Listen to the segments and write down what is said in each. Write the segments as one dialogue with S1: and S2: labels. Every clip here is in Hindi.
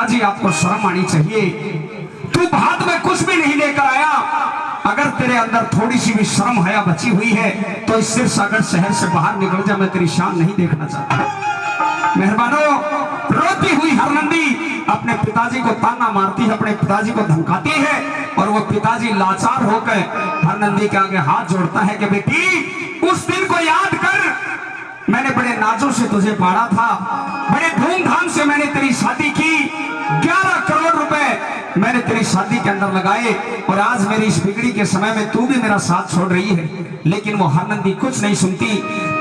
S1: पिताजी आपको शर्म आनी चाहिए। तू भात में कुछ भी नहीं लेकर आया। अगर तेरे अंदर थोड़ी सी भी शर्म हया बची हुई है तो इस सिरसागर शहर से बाहर निकल जा, मैं तेरी शान नहीं देखना चाहता। मेहरबानो, रोती हुई हरनंदी अपने पिताजी को ताना मारती है, अपने पिताजी को धमकाती है और वो पिताजी लाचार होकर हरनंदी के आगे हाथ जोड़ता है कि बेटी उस दिन को याद कर, मैंने बड़े नाजों से तुझे पाला था, बड़े धूमधाम से मैंने तेरी शादी की, 11 करोड़ रुपए मैंने तेरी शादी के अंदर लगाए और आज मेरी इस बिगड़ी के समय में तू भी मेरा साथ छोड़ रही है। लेकिन वो हरनंदी कुछ नहीं सुनती,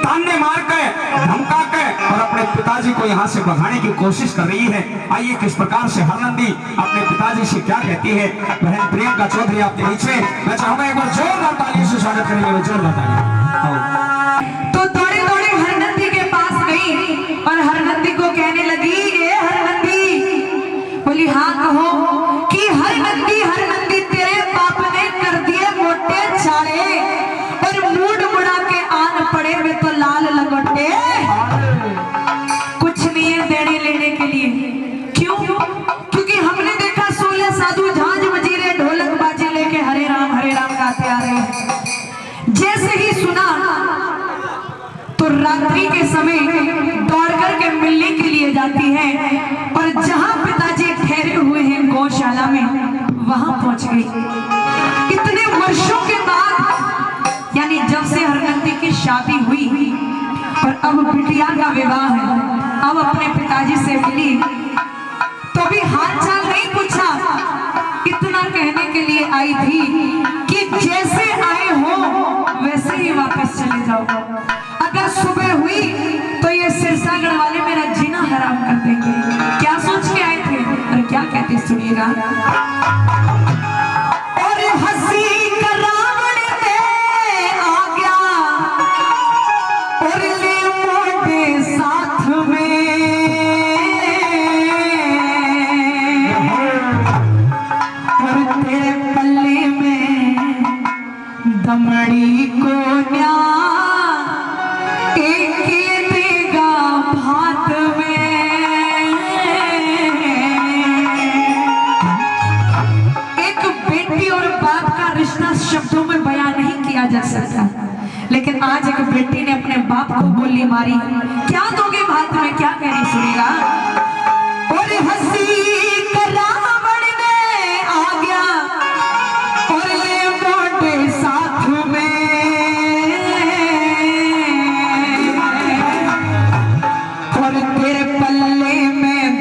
S1: ताने मार के धमका के और अपने पिताजी को यहाँ से भगाने की कोशिश कर रही है। आइए किस प्रकार से हरनंदी अपने पिताजी से क्या कहती है। बहन प्रियंका चौधरी आपके बीच में, मैं चाहूंगा एक बार जोरदार तालियों से स्वागत करेंगे, जोरदार तालियां।
S2: तो दौड़े दौड़े हरनंदी के पास गई और हरनंदी को कहने लगी, ए हरनंदी। बोली हाँ कहो। कि हरनंदी हरनंदी तेरे बाप ने कर दिए मोटे चाड़े और मूड मुड़ा के आन पड़े में तो लाल लंगोटे। कुछ नहीं है देने लेने के लिए। क्यों? क्योंकि हमने देखा 16 साधु झांझ मजीरे ढोलक बाजे लेके हरे राम गाते आ रहे हैं। जैसे ही सुना तो रात्रि के समय दौड़ करके मिलने के लिए जाती है और जहां पिताजी ठहरे हुए हैं गौशाला में, वहां पहुंच गई। इतने वर्षों के बाद, यानी जब से हरनंदी की शादी हुई और अब बिटिया का विवाह है, अब अपने पिताजी से मिली तो भी हाल चाल नहीं पूछा। इतना कहने के लिए आई थी कि जैसे आए हो वैसे ही वापस चले जाओ। अगर सुबह हुई तो ये सिरसागढ़ वाले मेरा जीना हराम कर देंगे। क्या सोच के आए थे और क्या कहते सुनिएगा। और हंसी का रावण में आ गया और ले मोटे साथ में, और तेरे पल्ले में दमड़ी को न्या देगा भात में। एक बेटी और बाप का रिश्ता शब्दों में बयान नहीं किया जा सकता, लेकिन आज एक बेटी ने अपने बाप को गोली मारी। क्या दोगे भात में, क्या कह रही सुनिएगा। और हंसी का रावण में आ गया और ले मोटे साथ में,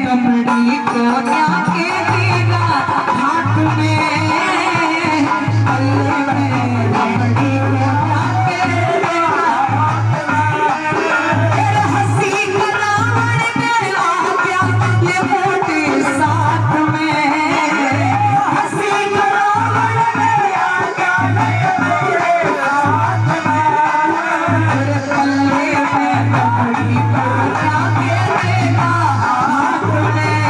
S2: दमड़ी को न्याके देगा हाथ में, पल्ले में दमड़ी को न्याके देगा हाथ में। हंसी का रावण में आ गया ये मोटे साथ में, हंसी का रावण में आ गया ये मोटे साथ में, पल्ले में दमड़ी को न्याके देगा हाथ में।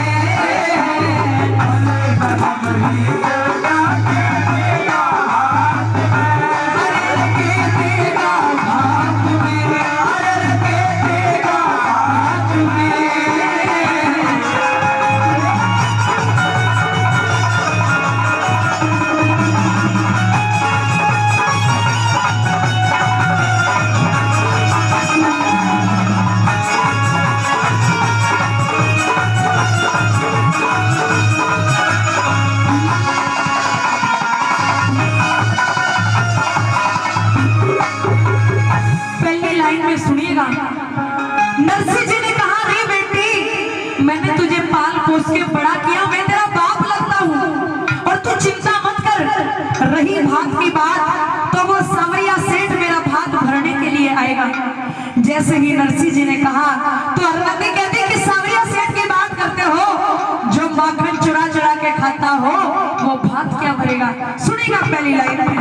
S2: नरसिंह जी ने कहा, रे बेटी मैंने तुझे पाल पोस के बड़ा किया, मैं तेरा बाप लगता हूँ और तू चिंता मत कर। रही भात की बात तो वो सांवरिया सेठ मेरा भात भरने के लिए आएगा। जैसे ही नरसिंह जी ने कहा तो हरनंदी कहती कि सांवरिया सेठ की बात करते हो, जो माखन चुरा चुरा के खाता हो वो भात क्या भरेगा। सुनेगा पहली लाइन में।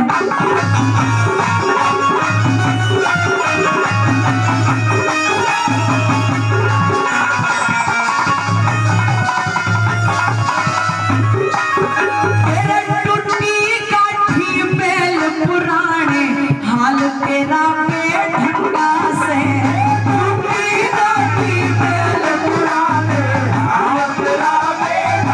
S2: तेरा पेट ठंडा से टूटी काठी बेल पुराने हाल तेरा पेट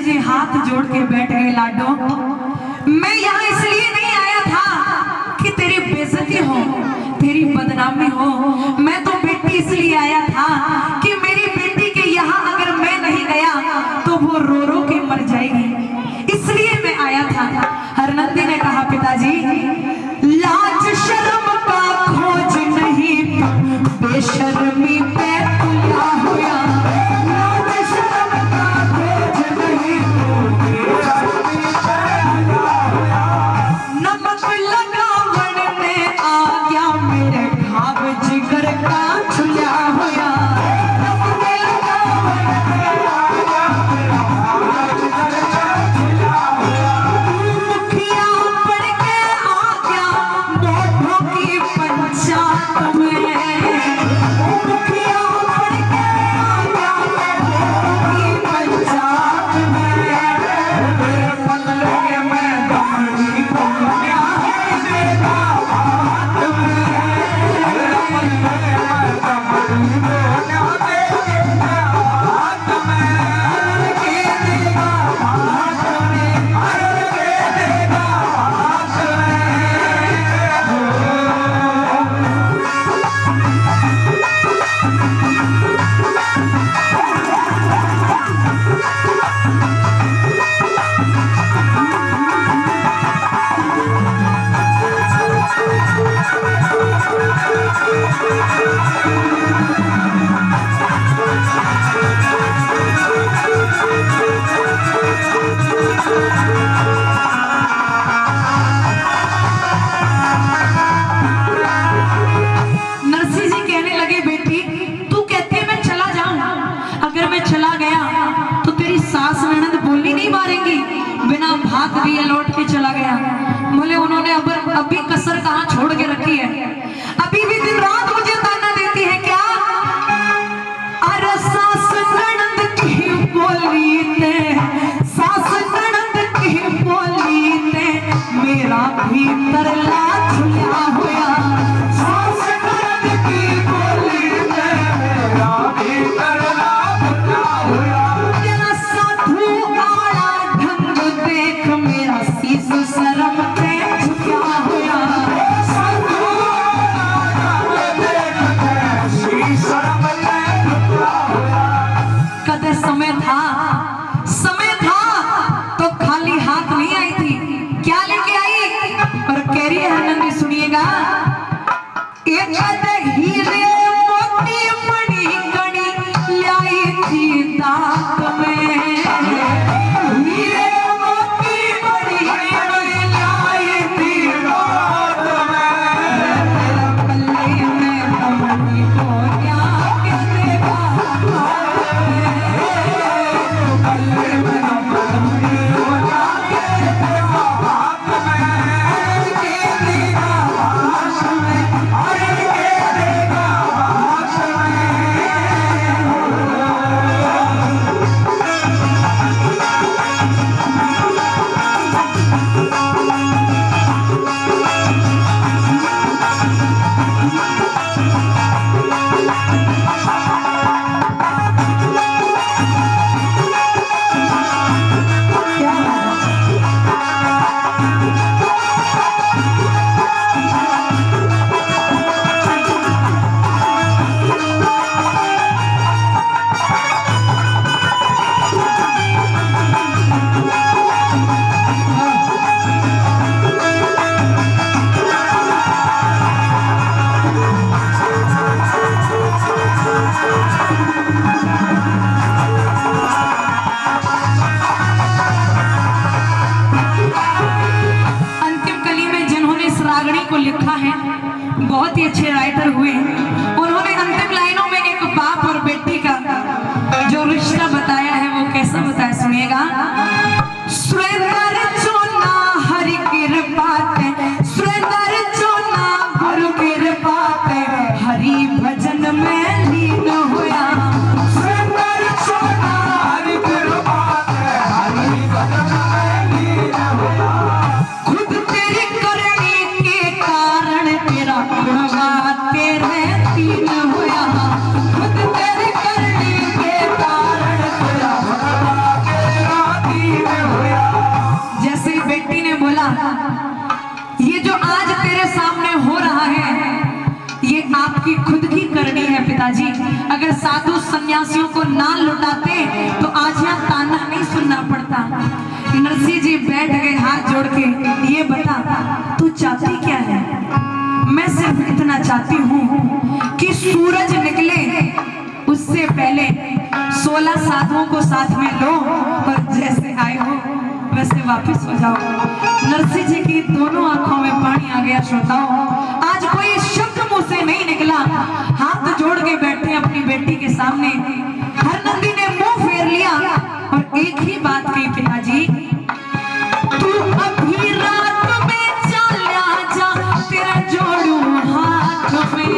S2: नरसिंह जी हाथ जोड़ के बैठ गए। लाडो, मैं यहाँ इसलिए नहीं आया था कि तेरी बेइज्जती हो, तेरी बदनामी हो। मैं तो बेटी इसलिए आया था कि मेरी बेटी के यहाँ अगर मैं नहीं गया तो वो रो रो के मर जाएगी, इसलिए मैं आया था। हरनंदी ने कहा, पिताजी लाज शर्म का खोज नहीं, बेशर्मी पे तुला होया। लाज शर्म का खोज नहीं, बेशर्मी पे तुला होया। नमक लगावन में आ गया, मेरे घाव जिगर का छुला होया। नमक लगावन में आ गया, मेरे घाव जिगर का छुला होया। मुखिया पड़ के आ गया, मोटों की पंचायत में। मुखिया पड़ के आ गया, मोटों की पंचायत में। मेरे पल्ले में दमड़ी को क्या देगा हाथ में। मेरे पल्ले में दमड़ी को क्या देगा हाथ में। के देगा हाथ में, के देगा हाथ में। नरसिंह जी कहने लगे, बेटी तू कहती है मैं चला जाऊं, अगर मैं चला गया तो तेरी सास ननद बोली नहीं मारेंगी। बिना भात दिए लौट के चला गया। बोले उन्होंने अभी कसर कहाँ छोड़ के रखी है, अभी भी दिन रात मुझे ताना देती है क्या। अरे सास ननद की बोली ते, सास ननद की बोली ते, मेरा भीतर लाज छुला होया। सास ननद की बोली ते, मेरा भीतर लाज छुला होया। तेरा साधु आला ढंग देख, मेरा शीश शर्म पे झुका होया। साधु आला ढंग देख, मेरा शीश शर्म पे झुका होया। कदे समय था तो खाली हाथ नहीं आई थी, क्या लेके आई? और कह रही है हरनंदी, सुनिएगा, एक हीरे मोती मणि कणी लाई थी दांत में। हीरे मोती मणि कणी लाई थी दांत में। तेरा पल्ले में दमड़ी को क्या देगा हाथ में। पल्ले में दमड़ी को क्या देगा हाथ में। के देगा हाथ में, अरे के देगा हाथ में। पिताजी, अगर साधु सन्यासियों को ना लुटाते तो आज यहाँ ताना नहीं सुनना पड़ता। नरसिंह जी बैठ गए हाथ जोड़ के, ये बता तू चाहती क्या है? मैं सिर्फ इतना चाहती हूँ कि सूरज निकले उससे पहले 16 साधुओं को साथ में लो और जैसे आए हो वैसे वापस हो जाओ। नरसिंह जी की दोनों आंखों में पानी आ गया। श्रोताओं, आज कोई शब्द मुंह से नहीं निकला, हाथ जोड़ के बैठे अपनी बेटी के सामने। हरनंदी ने मुंह फेर लिया और एक ही बात कही, पिताजी तू अभी रात में चला जा, तेरा जोड़ू हाथ में।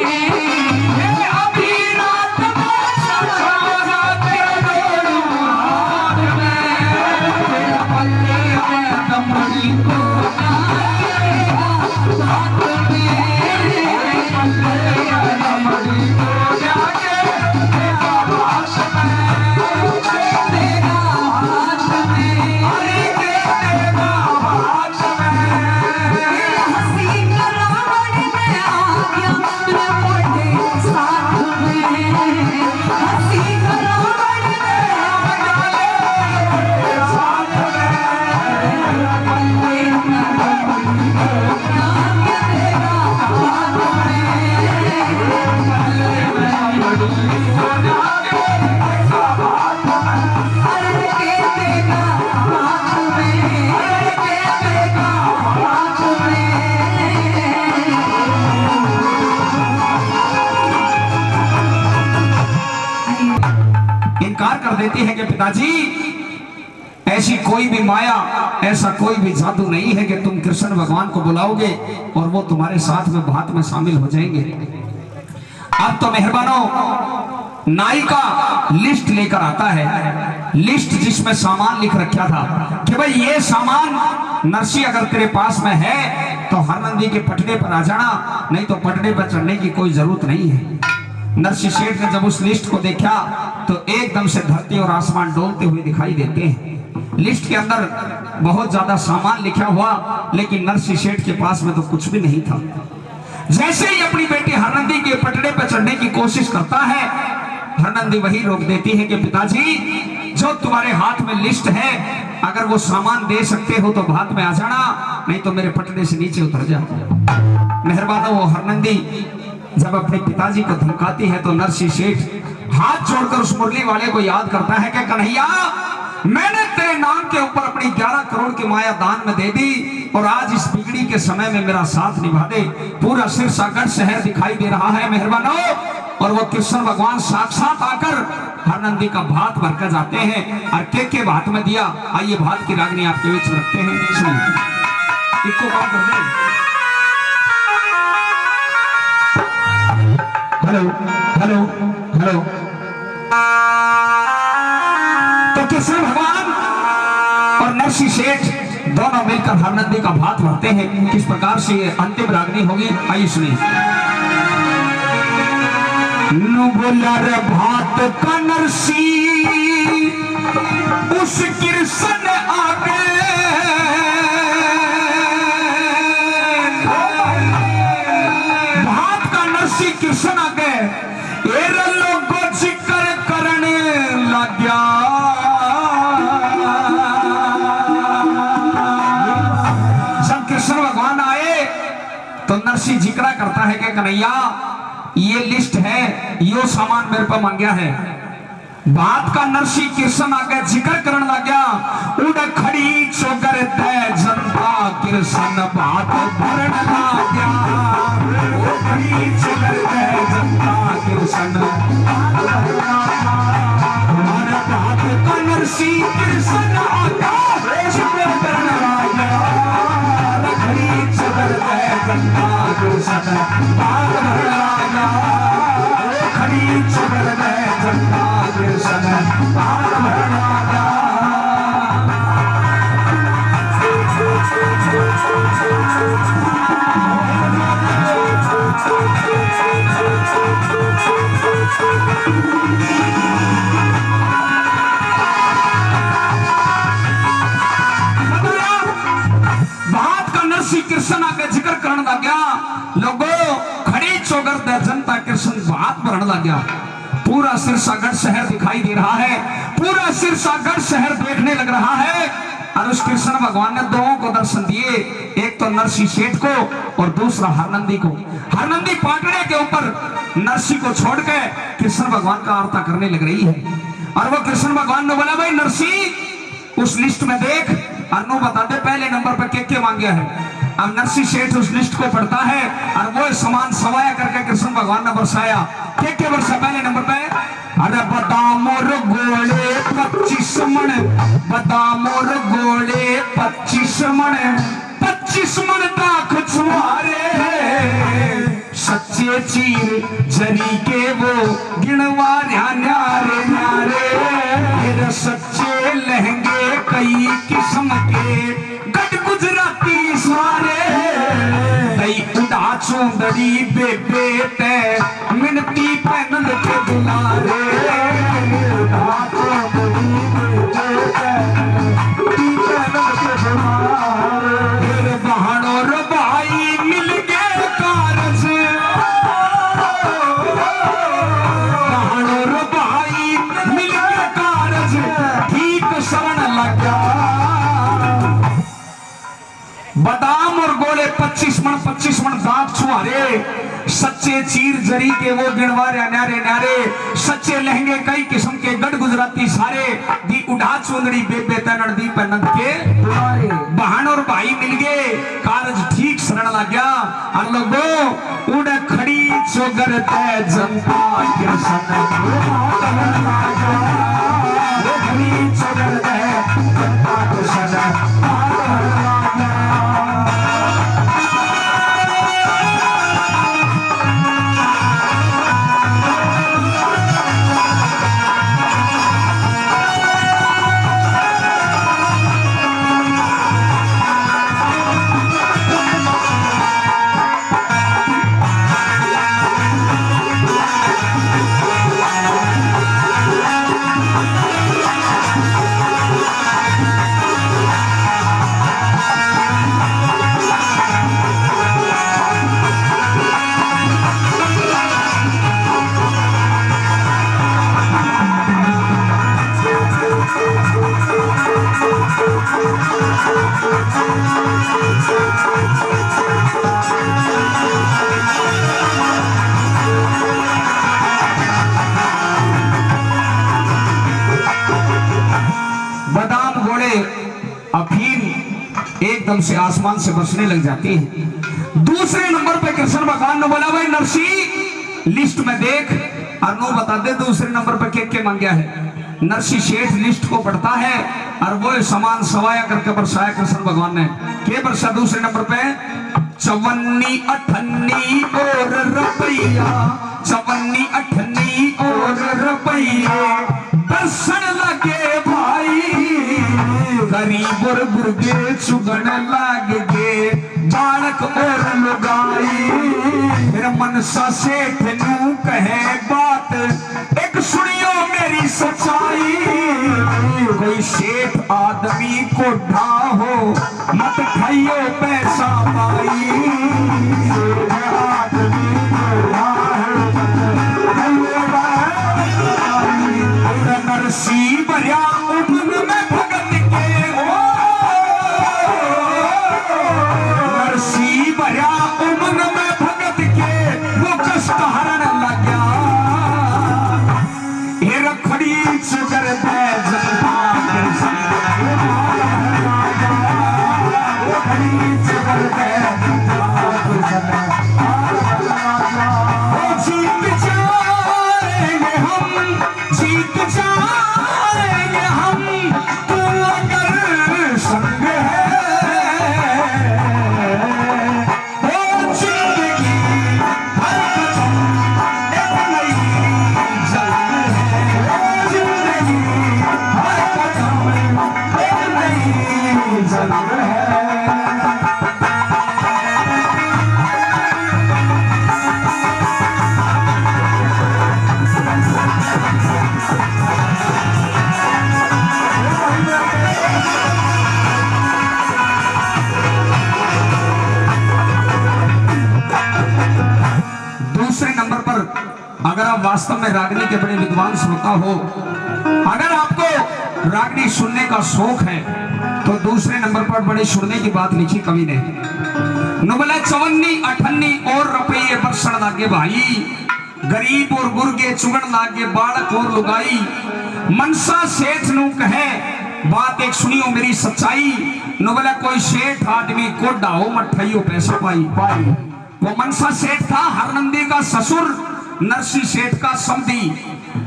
S1: कर देती है कि पिताजी ऐसी कोई भी माया, ऐसा कोई भी जादू नहीं है कि तुम कृष्ण भगवान को बुलाओगे और वो तुम्हारे साथ में बात में शामिल हो जाएंगे। अब तो मेहरबानों नाई का लिस्ट लेकर आता है, लिस्ट जिसमें सामान लिख रखा था कि भाई ये सामान नरसिंह अगर तेरे पास में है तो हरनंदी के पटने पर आ जाना, नहीं तो पटने पर चढ़ने की कोई जरूरत नहीं है। नरसिंह सेठ ने जब उस लिस्ट को देखा तो एकदम से धरती और आसमान डोलते हुए दिखाई देते हैं। लिस्ट के अंदर बहुत ज्यादा सामान लिखा हुआ, लेकिन नरसिंह सेठ के पास में तो कुछ भी नहीं था। जैसे ही अपनी बेटी हरनंदी के पटड़े पर चढ़ने की कोशिश करता है, हरनंदी वही रोक देती है कि पिताजी जो तुम्हारे हाथ में लिस्ट है, अगर वो सामान दे सकते हो तो बात में आ जाना, नहीं तो मेरे पटड़े से नीचे उतर जाओ। मेहरबान वो हरनंदी जब अपने पिताजी को धमकाती है तो नरसिंह सेठ हाथ जोड़कर उस मुरली वाले को याद करता है कि कन्हैया, मैंने तेरे नाम के ऊपर अपनी 11 करोड़ की माया दान में दे दी और आज इस बिगड़ी के समय में मेरा साथ निभा दे। पूरा सिरसागढ़ शहर दिखाई दे रहा है मेहरबानों, और वो कृष्ण भगवान साक्षात आकर हरनंदी का भात भरकर जाते हैं और के भात में दिया। आइए भात की रागनी आपके बीच रखते हैं, सुनिए इसको कॉल कर दे। Hello hello hello. तो कृष्ण भगवान और नरसिंह सेठ दोनों मिलकर हरनंदी का भात भरते हैं। किस प्रकार से ये अंतिम रागनी होगी, आइए सुनिए। नुबुलर भात का नरसिंह उस कृष्ण आगे, भात का नरसिंह कृष्ण आगे लोगों जिक्र करने लग गया। जब कृष्ण भगवान आए तो नरसिंह जिक्र करता है कि कन्हैया ये लिस्ट है, यो सामान मेरे पर मांग गया है। बात का नरसिंह कृष्ण आगे जिक्र करने लग गया। उड़ खड़ी चोकर दे जनता कृष्ण बात भरने लग गया। खड़ी चोकर दे जनता कृष्ण हमारा बात का नरसिंह कृष्ण आगे जिक्र करने लग गया। खड़ी चोकर दे जनता कृष्ण बात भरने लग गया। खड़ी चोकर दे जनता कृष्ण बात भरने लग गया। बात का नरसिंह कृष्ण आगे जिक्र करने लग गया। लोगों खड़ी चोकर दे जनता कृष्ण बात रहने लग गया। पूरा सिरसागढ़ शहर दिखाई दे रहा है, पूरा सिरसागढ़ शहर देखने लग रहा है। और उस कृष्ण भगवान ने दो को दर्शन दिए, एक तो नरसी सेठ को और दूसरा हरनंदी को। हरनंदी पाटने के ऊपर नरसी को छोड़ के कृष्ण भगवान का आरता करने लग रही है। और वो कृष्ण भगवान ने बोला, भाई नरसी उस लिस्ट में देख, अनु बता दे पहले नंबर पर के मांग गया है। अब नरसी सेठ उस लिस्ट को पढ़ता है और वो सामान सवाया करके कृष्ण भगवान ने बरसाया। के वर्षा पहले नंबर पे, अरे बादाम और गोले 25 मन, बादाम और गोले 25 मन, 25 मन ताख छुआरे, सच्चे चीर जरी के वो गिणवार्या न्यारे न्यारे, सच्चे लहंगे कई किस्म के गट गुजराती सारे, कई उड़ा चौंदड़ी बेबे ते मिनती पहन के दुलारे, उड़ा चौंदड़ी बेबे ते मिनती पहन के दुलारे, फिर बहन और भाई मिल गए कारज, बहन और भाई मिल गए कारज, ठीक शरण लगा। बादाम और गोले 25 मन दांत छुआरे, सच्चे चीर जरी के वो गिणवारे न्यारे न्यारे, सच्चे लहंगे कई किस्म के गढ़ गुजराती सारे, दी उड़ा चुंदड़ी बेबे तनड़ दी पनंद के दुआरे, बहन और भाई मिल गए कारज ठीक शरण लग गया। और लोगों उड़ खड़ी चोगर ते जनता कृष्ण खड़ी चोगर ते जनता कृष्ण। एकदम से आसमान से बरसने लग जाती है। दूसरे नंबर पे कृष्ण भगवान ने बोला, भाई नरसी लिस्ट में देख और नो बता दे दूसरे नंबर पे के मांग गया है। नरसी शेठ लिस्ट को पढ़ता है और वो सामान सवाया करके बरसाया कृष्ण भगवान ने। के बरसा दूसरे नंबर पे 54 अठन्नी और रुपया, 54 अठन्नी और रुपया दर्शन लगे भाई, गरीब और गुर्गे चुगन लाग गे बालक और लुगाई। मेरा मनसा सेठ नू कहे बात एक सुनियो मेरी सच्चाई, कोई सेठ आदमी को ढा हो मत खाइयो पैसा पाई, आदमी को ढा नरसी भरिया उमन में भगत के, नरसी भरिया उमन में भगत के वो कष्ट हरण लग गया। ये रखड़ी चुगर दे जनता रखड़ी चुगर दे जीत जाएंगे हम, जीत जाएंगे हम, तू अगर संग है ओ जिंदगी हर कदम एक नई जंग है, जिंदगी हर कदम एक नई जंग है। वास्तव में रागनी के बड़े विद्वान श्रोता हो, अगर आपको रागनी सुनने का शौक है तो दूसरे नंबर पर बड़े सुनने की बात लिखी कवि ने। नुबला 54 58 और रुपये बरसण लागे भाई, गरीब और गुरगे चुगण लागे बालक और लुगाई। मनसा सेठ नू कहे बात एक सुनियो मेरी सच्चाई, नुबला कोई सेठ आदमी को डाहो मठाइयो पैसा पाई। वो मनसा सेठ था हरनंदी का ससुर, नरसी सेठ का समधी।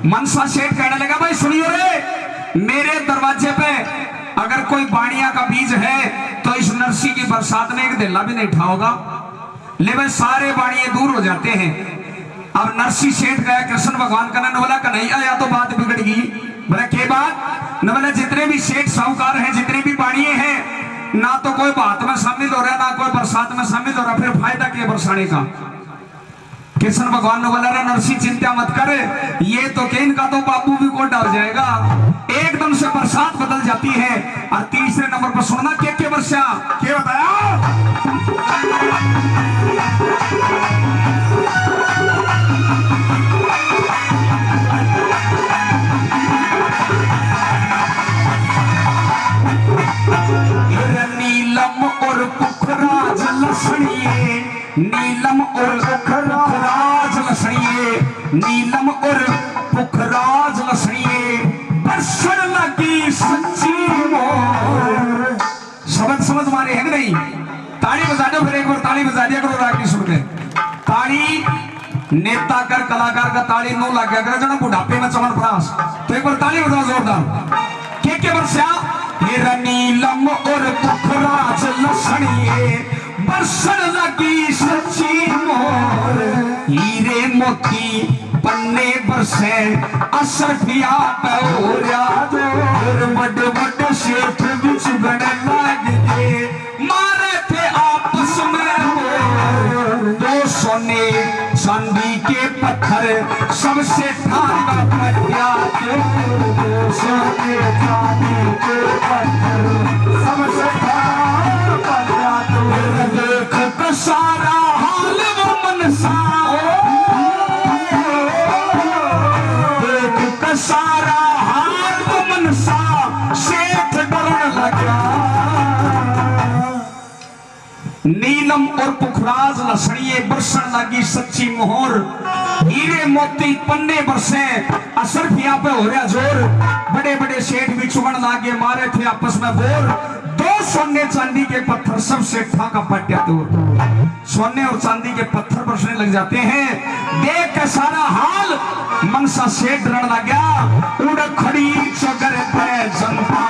S1: मनसा सेठ कहने लगा भाई सुनियो रे, मेरे दरवाजे पे अगर कोई बाणिया का बीज है तो इस नरसी की बरसात में एक दिल्ला भी नहीं उठाओगा, ले भाई सारे बाणिये दूर हो जाते हैं। अब नरसी सेठ गया कृष्ण भगवान का न बोला कन्हैया या तो बात बिगड़ गई। बोला के बात न बोला जितने भी सेठ साहूकार हैं, जितने भी बाणिये हैं, ना तो कोई बात में शामिल हो रहा है ना कोई बरसात में शामिल हो रहा, फिर फायदा क्या बरसाने का। कृष्ण भगवान ने बोला नरसी चिंता मत कर, ये तो के इनका तो बाबू भी को डर जाएगा। एकदम से बरसात बदल जाती है। और तीसरे नंबर पर सुनना के वर्षा क्या बताया। नीलम और पुखराज लसणिए, नीलम और पुखराज लसणिए, नीलम और पुखराज लसणिए, बरसण लगी सच्ची मोर। शब्द समझ मारे है कि नहीं? ताली बजा दो, फिर एक बार ताली बजा दिया करो रागनी सुन के। ताली नेता कर कलाकार का ताली नो लग गया करे जना बुढ़ापे में चमन प्रास, तो एक बार ताली बजाओ जोरदार। के वर्षा ये नीलम और पुखराज लसणिए, बरसण लगी सच्ची मोर। हीरे मोती पन्ने बरसे असरफिया पे हो रहा, बड़ बड़ सेठ बिच बड़ लाग गए, मारे थे आपस में दो सोने चांदी के पत्थर, सबसे ठांडा पटिया दो सोने चांदी के पत्थर, सबसे ठांडा पटिया देख सारा हाल वो मनसा, देख सारा हाल वो मनसा, सेठ डरने लगा। नीलम और पुखराज लसणिए, बरसण लगी सच्ची मोहर। हीरे मोती पन्ने बरसे असरफिया पे हो रहा जोर, बड़े बड़े सेठ भी चुगण लागे, मारे थे आपस में बोर। दो सोने चांदी के पत्थर, सब सेठा का पट्या दूर। सोने और चांदी के पत्थर बरसने लग जाते हैं। देख के सारा हाल मनसा सेठ डरने लग गया। उड़ खड़ी चगर पे जनता,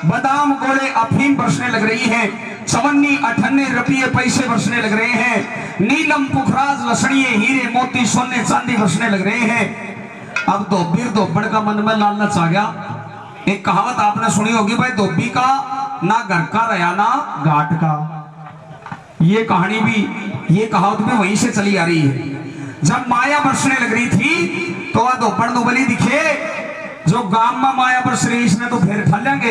S1: बादाम गोले अफीम बरसने लग रही है, 54 58 रुपये पैसे बरसने लग रहे हैं। नीलम पुखराज लसणिए, हीरे मोती सोने चांदी बरसने लग रहे हैं। अब धोबी धोबड़ का मन में लालच आ गया। एक कहावत आपने सुनी होगी भाई, धोबी का ना घर का रहा ना घाट का। ये कहानी भी, ये कहावत भी वहीं से चली आ रही है। जब माया बरसने लग रही थी तो वह धोबड़ नुबली दिखे, जो गांव में माया बरस रही इसने तो फिर ठा लेंगे,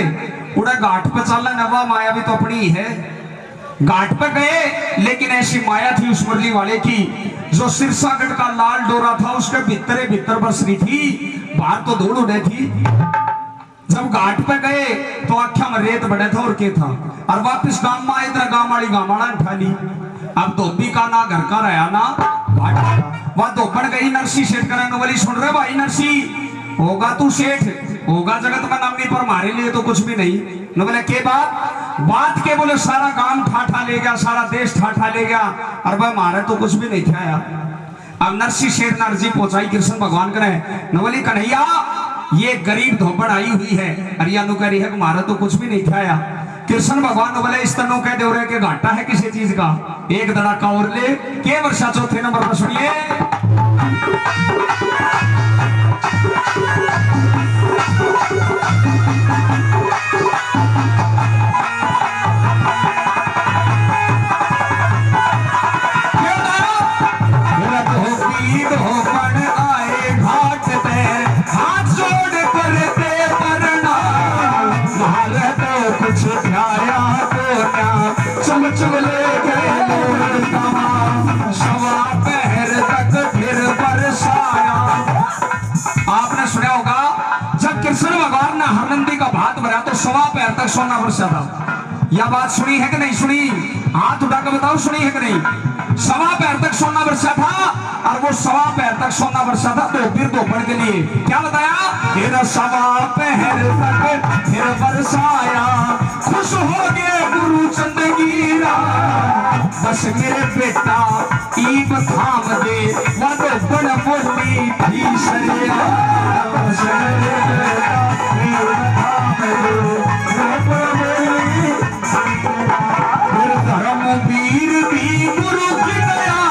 S1: उड़ा घाट पे चलना नवा माया भी तो अपनी ही है। घाट पे गए, लेकिन ऐसी माया थी उस मुरली वाले की, जो सिरसागढ़ का लाल डोरा था उसके भीतरे भीतर बरस रही थी, बाहर तो धूल उड़े थी। जब घाट पे गए तो आख्या में रेत बड़े था और के था, और वापिस गांव में आए इधर गांव वाला उठा ली। अब धोबी का ना घर का रहा ना घाट का। वह धोबड़ गई नरसी सेठ करने वाली, सुन रहे भाई नरसी होगा तू सेठ, होगा जगत में नामनी, पर हमारे लिए तो कुछ भी नहीं। न बोले के बात के बोले सारा गांव ठाठा ले गया, सारा देश ठाठा ले गया, और वह हमारे तो कुछ भी नहीं था यार। अब नरसी शेर नरजी पहुंचाई कृष्ण भगवान करे न बोली कन्हैया ये गरीब धोबड़ आई हुई है अरिया नु कह रही है तुम्हारा तो कुछ भी नहीं खाया। कृष्ण भगवान ने बोले इस तनो कह दे रहे के घाटा है किसी चीज का एक धड़ाका और ले के वर्षा चौथे नंबर पर सुनिए। आपने सुना होगा जब कृष्ण भगवान ने हरनंदी का भात भरा तो 1.25 पैर तक सोना बरसा था। यह बात सुनी है कि नहीं सुनी? हाथ उठा कर बताओ सुनी है कि नहीं? 1.25 पैर तक सोना बरसा था और वो 1.25 पैर तक सोना बरसा था तो फिर दोपहर के लिए क्या बताया? फिर 1.25 पैर तक फिर बरसाया खुश हो गए गुरु चंदगीरा बस मेरे बेटा ईब थाम दे वह तो बड़ बोली थी सरिया धर्म वीर भी गुरु की दया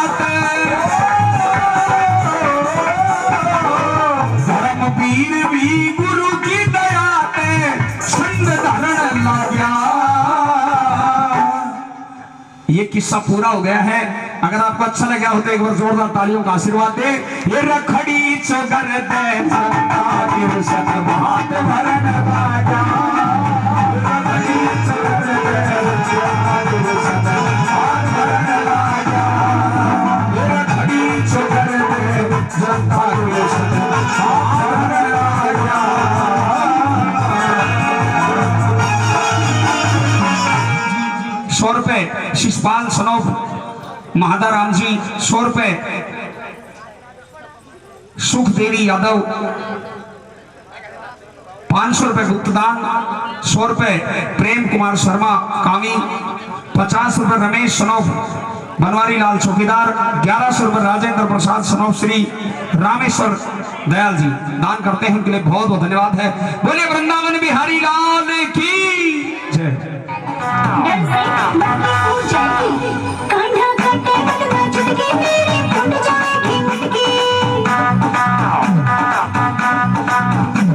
S1: धर्म वीर भी गुरु की दया छंद धारण ला गया। ये किस्सा पूरा हो गया है। अगर आपको अच्छा लगा हो तो एक बार जोरदार तालियों का आशीर्वाद दे। ये रखड़ी चगर दे हाथ भरन राजा रखड़ी चगर दे हाथ भरन राजा रखड़ी चगर दे जनता के हाथ भरन राजा। 100 रुपए शिषपाल सनोफ महादाराम जी 100 रुपए सुख देवी यादव 500 रुपए गुप्तदान 100 रुपए प्रेम कुमार शर्मा कामी 50 रुपए रमेश सनोफ बनवारी लाल चौकीदार 1100 रुपए राजेंद्र प्रसाद सनोफ श्री रामेश्वर दयाल जी दान करते हैं उनके लिए बहुत बहुत धन्यवाद है। बोले वृंदावन बिहारी लाल की जय।
S3: कान्हा कटे बदला चुटकी मेरी